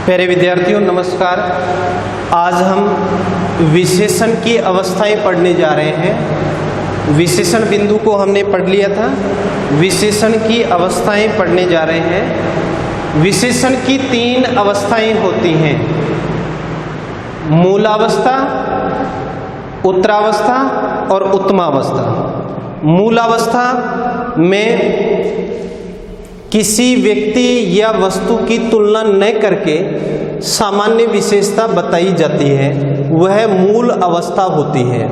प्यारे विद्यार्थियों नमस्कार। आज हम विशेषण की अवस्थाएं पढ़ने जा रहे हैं। विशेषण बिंदु को हमने पढ़ लिया था, विशेषण की अवस्थाएं पढ़ने जा रहे हैं। विशेषण की 3 अवस्थाएं होती हैं, मूलावस्था, उत्तरावस्था और उत्तमावस्था। मूलावस्था में किसी व्यक्ति या वस्तु की तुलना न करके सामान्य विशेषता बताई जाती है, वह मूल अवस्था होती है।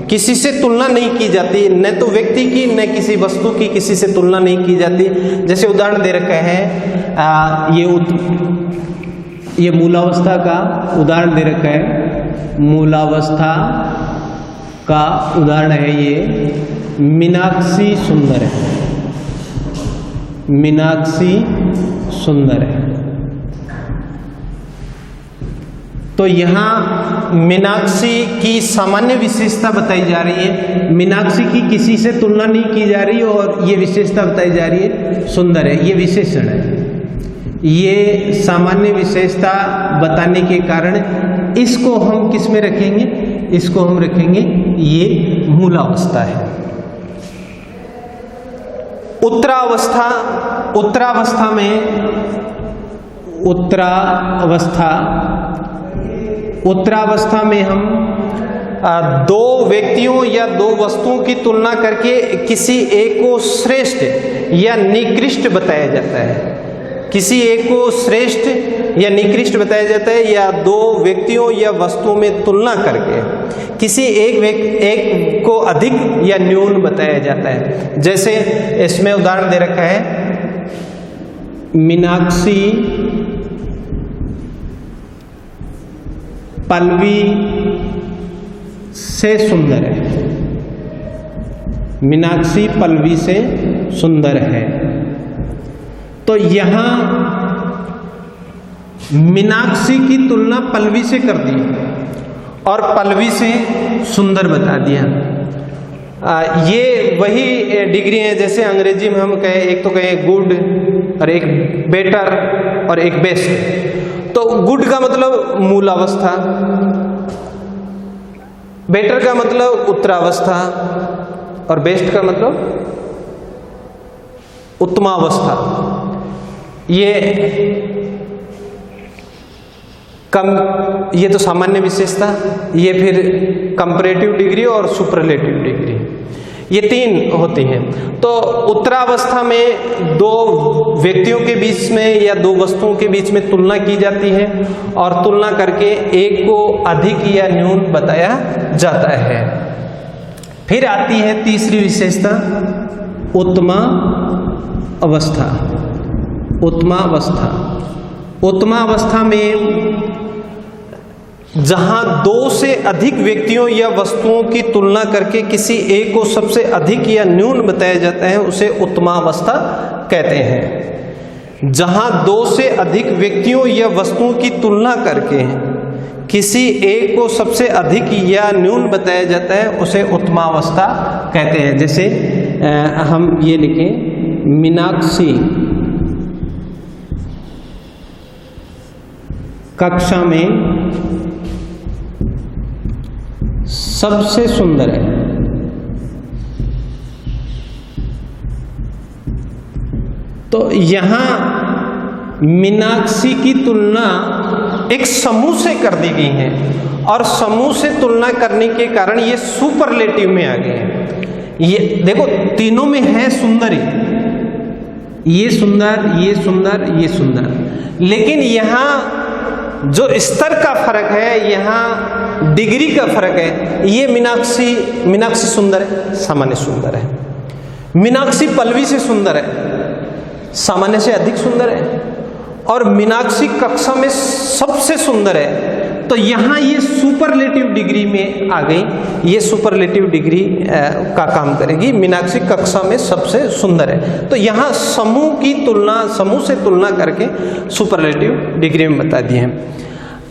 किसी से तुलना नहीं की जाती, न तो व्यक्ति की न किसी वस्तु की किसी से तुलना नहीं की जाती। जैसे उदाहरण दे रखा है, ये मूलावस्था का उदाहरण दे रखा है। मूलावस्था का उदाहरण है ये मीनाक्षी सुंदर है। मीनाक्षी सुंदर है। तो यहाँ मीनाक्षी की सामान्य विशेषता बताई जा रही है। मीनाक्षी की किसी से तुलना नहीं की जा रही और ये विशेषता बताई जा रही है, सुंदर है। ये विशेषण है। ये सामान्य विशेषता बताने के कारण इसको हम किस में रखेंगे? इसको हम रखेंगे, ये मूलावस्था है। उत्तरावस्था, उत्तरावस्था में हम दो व्यक्तियों या दो वस्तुओं की तुलना करके किसी एक को श्रेष्ठ या निकृष्ट बताया जाता है। किसी एक को श्रेष्ठ या निकृष्ट बताया जाता है, या दो व्यक्तियों या वस्तुओं में तुलना करके किसी एक को अधिक या न्यून बताया जाता है। जैसे इसमें उदाहरण दे रखा है, मीनाक्षी पल्लवी से सुंदर है। मीनाक्षी पल्लवी से सुंदर है। तो यहां मीनाक्षी की तुलना पल्लवी से कर दी और पल्लवी से सुंदर बता दिया। ये वही डिग्री है जैसे अंग्रेजी में हम कहें, एक तो कहें गुड और एक बेटर और एक बेस्ट। तो गुड का मतलब मूलावस्था, बेटर का मतलब उत्तरावस्था और बेस्ट का मतलब उत्तमावस्था। ये तो सामान्य विशेषता, ये फिर कंपैरेटिव डिग्री और सुपरलेटिव डिग्री, ये 3 होती हैं। तो उत्तरावस्था में दो व्यक्तियों के बीच में या दो वस्तुओं के बीच में तुलना की जाती है और तुलना करके एक को अधिक या न्यून बताया जाता है। फिर आती है तीसरी विशेषता, उत्तमावस्था। उत्तमावस्था में जहां 2 से अधिक व्यक्तियों या वस्तुओं की तुलना करके किसी एक को सबसे अधिक या न्यून बताया जाता है, उसे उत्तमावस्था कहते हैं। जहां 2 से अधिक व्यक्तियों या वस्तुओं की तुलना करके किसी एक को सबसे अधिक या न्यून बताया जाता है, उसे उत्तमावस्था कहते हैं। जैसे हम ये लिखें, मीनाक्षी कक्षा में सबसे सुंदर है। तो यहां मीनाक्षी की तुलना एक समूह से कर दी गई है और समूह से तुलना करने के कारण ये सुपरलेटिव में आ गए हैं। ये देखो, तीनों में है सुंदर ही, ये सुंदर, ये सुंदर, ये सुंदर, लेकिन यहां जो स्तर का फर्क है, यहाँ डिग्री का फर्क है। ये मीनाक्षी सुंदर है, सामान्य सुंदर है। मीनाक्षी पल्लवी से सुंदर है, सामान्य से अधिक सुंदर है। और मीनाक्षी कक्षा में सबसे सुंदर है। तो यहाँ ये सुपरलेटिव डिग्री में आ गई। ये सुपरलेटिव डिग्री का काम करेगी। मीनाक्षी कक्षा में सबसे सुंदर है, तो यहाँ समूह से तुलना करके सुपरलेटिव डिग्री में बता दिए हैं।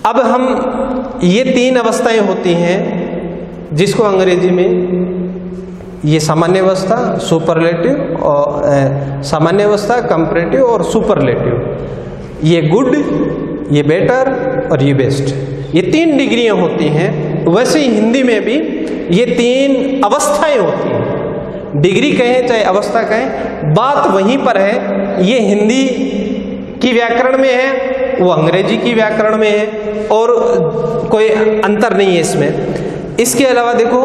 अब हम ये 3 अवस्थाएं होती हैं जिसको अंग्रेजी में ये सामान्य अवस्था, सुपरलेटिव और सामान्य अवस्था, कंपैरेटिव और सुपरलेटिव। ये गुड, ये बेटर और ये बेस्ट, ये 3 डिग्रियां होती हैं। वैसे ही हिंदी में भी ये 3 अवस्थाएं होती हैं। डिग्री कहें चाहे अवस्था कहें, बात वहीं पर है। ये हिंदी की व्याकरण में है, वो अंग्रेजी की व्याकरण में है, और कोई अंतर नहीं है इसमें। इसके अलावा देखो,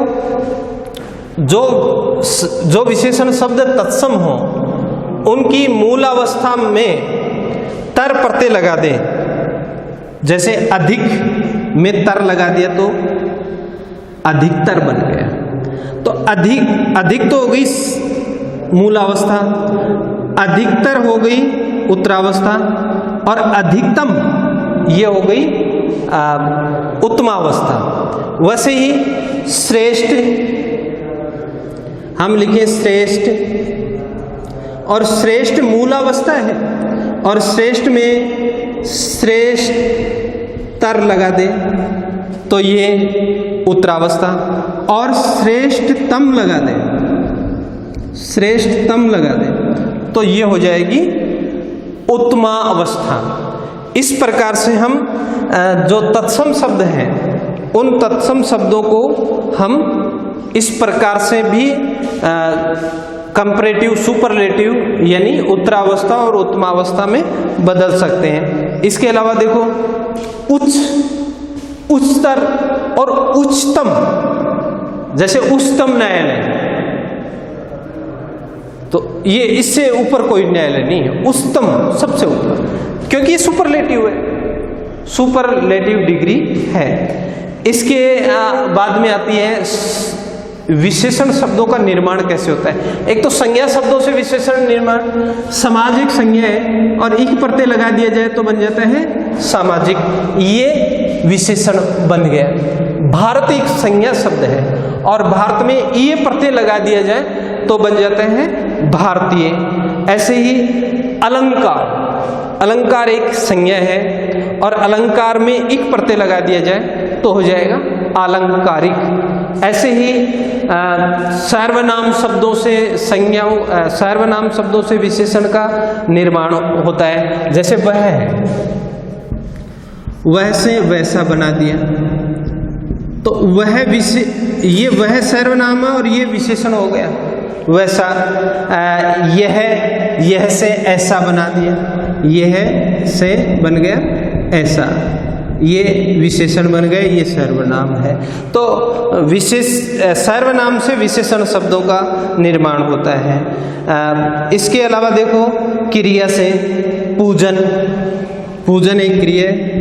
जो विशेषण शब्द तत्सम हो उनकी मूल अवस्था में तर प्रत्यय लगा दें। जैसे अधिक में तर लगा दिया तो अधिकतर बन गया। तो अधिक तो हो गई मूल अवस्था, अधिकतर हो गई उत्तरावस्था, और अधिकतम ये हो गई उत्तमावस्था। वैसे ही श्रेष्ठ हम लिखें श्रेष्ठ, और श्रेष्ठ मूलावस्था है, और श्रेष्ठ में श्रेष्ठ तर लगा दे तो ये उत्तरावस्था, और श्रेष्ठतम लगा दे, श्रेष्ठतम लगा दे तो ये हो जाएगी उत्तमा अवस्था। इस प्रकार से हम जो तत्सम शब्द हैं उन तत्सम शब्दों को हम इस प्रकार से भी कंपैरेटिव सुपरलेटिव यानी उत्तरावस्था और उत्तमावस्था में बदल सकते हैं। इसके अलावा देखो, उच्च, उच्चतर और उच्चतम, जैसे उच्चतम न्यायालय, तो ये इससे ऊपर कोई न्यायालय नहीं है, उच्चतम सबसे ऊपर, क्योंकि ये सुपरलेटिव है, सुपरलेटिव डिग्री है। इसके बाद में आती है विशेषण शब्दों का निर्माण कैसे होता है। एक तो संज्ञा शब्दों से विशेषण निर्माण, सामाजिक संज्ञा है और एक प्रत्यय लगा दिया जाए तो बन जाता है सामाजिक, ये विशेषण बन गया। भारत एक संज्ञा शब्द है और भारत में ये प्रत्यय लगा दिया जाए तो बन जाता है भारतीय। ऐसे ही अलंकार, अलंकार एक संज्ञा है और अलंकार में एक प्रत्यय लगा दिया जाए तो हो जाएगा अलंकारिक। ऐसे ही सर्वनाम शब्दों से संज्ञाओं, सर्वनाम शब्दों से विशेषण का निर्माण होता है। जैसे वह है, वह से वैसा बना दिया तो वह ये वह सर्वनाम है और ये विशेषण हो गया वैसा। यह से ऐसा बना दिया, यह से बन गया ऐसा, ये विशेषण बन गए, ये सर्वनाम है। तो विशेष सर्वनाम से विशेषण शब्दों का निर्माण होता है। इसके अलावा देखो, क्रिया से पूजन, पूजन एक क्रिया है,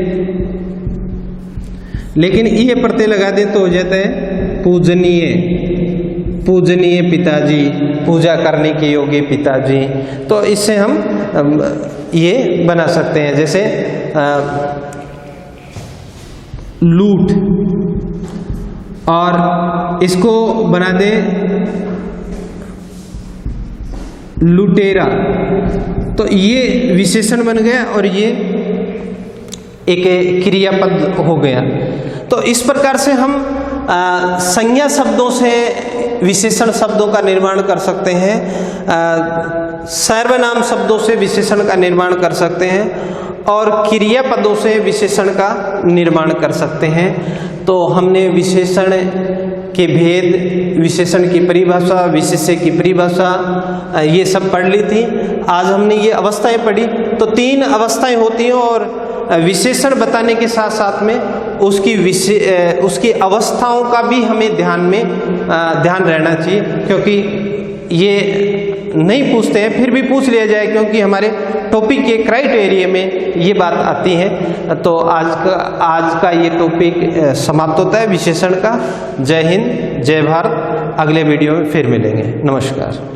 लेकिन ये प्रत्यय लगा दे तो हो जाता है पूजनीय, पूजनीय पिताजी, पूजा करने के योग्य पिताजी। तो इससे हम ये बना सकते हैं। जैसे लूट, और इसको बना दे लुटेरा, तो ये विशेषण बन गया और ये एक क्रियापद हो गया। तो इस प्रकार से हम संज्ञा शब्दों से विशेषण शब्दों का निर्माण कर सकते हैं, सर्वनाम शब्दों से विशेषण का निर्माण कर सकते हैं और क्रियापदों से विशेषण का निर्माण कर सकते हैं। तो हमने विशेषण के भेद, विशेषण की परिभाषा, विशेष्य की परिभाषा, ये सब पढ़ ली थी। आज हमने ये अवस्थाएं पढ़ी। तो 3 अवस्थाएं होती हैं और विशेषण बताने के साथ साथ में उसकी अवस्थाओं का भी हमें ध्यान रहना चाहिए, क्योंकि ये नहीं पूछते हैं फिर भी पूछ लिया जाए, क्योंकि हमारे टॉपिक के क्राइटेरिया में ये बात आती है। तो आज का ये टॉपिक समाप्त होता है विशेषण का। जय हिंद, जय भारत। अगले वीडियो में फिर मिलेंगे। नमस्कार।